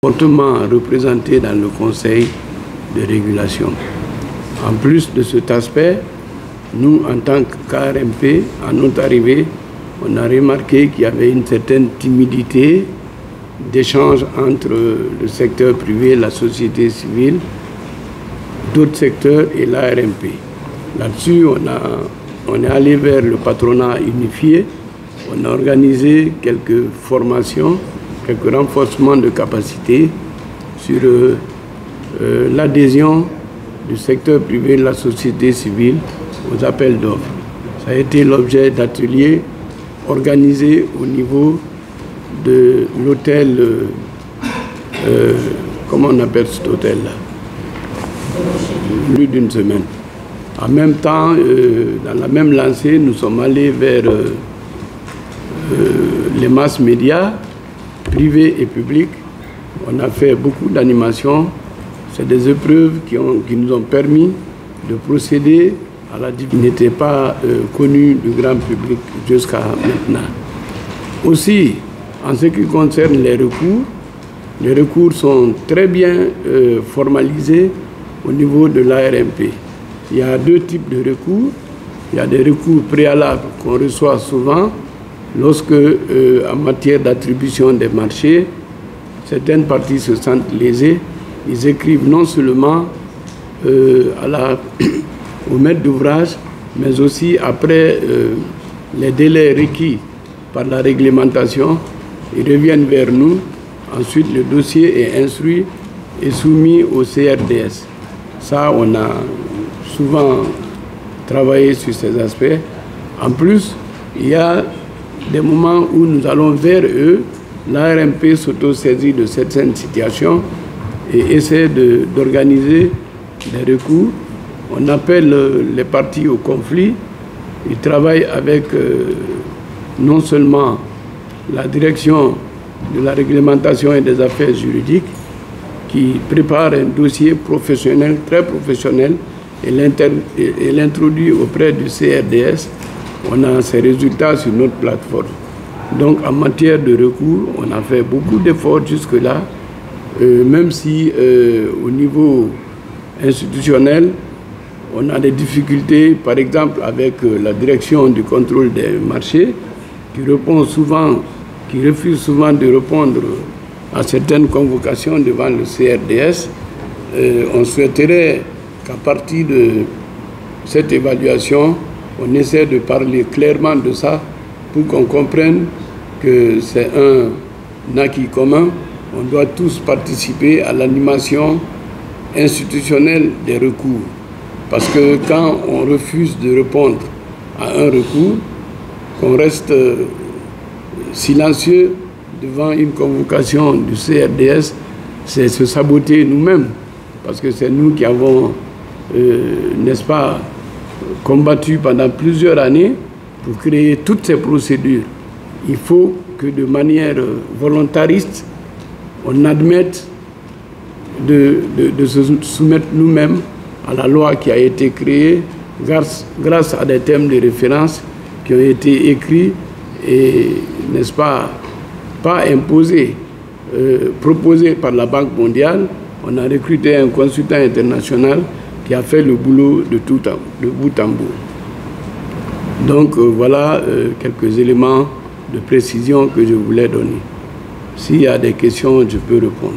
fortement représentés dans le Conseil de régulation. En plus de cet aspect, nous, en tant qu'ARMP, à notre arrivée, on a remarqué qu'il y avait une certaine timidité d'échange entre le secteur privé, la société civile, d'autres secteurs et l'ARMP. Là-dessus, on est allé vers le patronat unifié, on a organisé quelques formations, quelques renforcements de capacités sur l'adhésion du secteur privé de la société civile aux appels d'offres. Ça a été l'objet d'ateliers organisés au niveau de l'hôtel, comment on appelle cet hôtel-là? Plus d'une semaine. En même temps, dans la même lancée, nous sommes allés vers les masses médias, privés et publics. On a fait beaucoup d'animations. C'est des épreuves qui nous ont permis de procéder à la qui n'était pas connue du grand public jusqu'à maintenant. Aussi, en ce qui concerne les recours sont très bien formalisés au niveau de l'ARMP. Il y a deux types de recours. Il y a des recours préalables qu'on reçoit souvent lorsque, en matière d'attribution des marchés, certaines parties se sentent lésées. Ils écrivent non seulement au maître d'ouvrage, mais aussi après les délais requis par la réglementation, ils reviennent vers nous. Ensuite, le dossier est instruit et soumis au CRDS. Ça, on a souvent travaillé sur ces aspects. En plus, il y a des moments où nous allons vers eux, l'ARMP s'auto-saisit de certaines situations et essaie d'organiser des recours. On appelle les parties au conflit. Ils travaillent avec non seulement la direction de la réglementation et des affaires juridiques qui prépare un dossier professionnel, très professionnel, et l'introduit auprès du CRDS. On a ces résultats sur notre plateforme. Donc en matière de recours, on a fait beaucoup d'efforts jusque-là, même si au niveau institutionnel, on a des difficultés, par exemple avec la direction du contrôle des marchés, qui refuse souvent de répondre à certaines convocations devant le CRDS. On souhaiterait qu'à partir de cette évaluation, on essaie de parler clairement de ça pour qu'on comprenne que c'est un acquis commun. On doit tous participer à l'animation institutionnelle des recours. Parce que quand on refuse de répondre à un recours, qu'on reste silencieux devant une convocation du CRDS, c'est se saboter nous-mêmes. Parce que c'est nous qui avons, n'est-ce pas, combattu pendant plusieurs années pour créer toutes ces procédures. Il faut que de manière volontariste, on admette de se soumettre nous-mêmes à la loi qui a été créée grâce à des thèmes de référence qui ont été écrits et, n'est-ce pas imposés, proposés par la Banque mondiale. On a recruté un consultant international qui a fait le boulot de bout en bout. Donc voilà quelques éléments de précision que je voulais donner. S'il y a des questions, je peux répondre.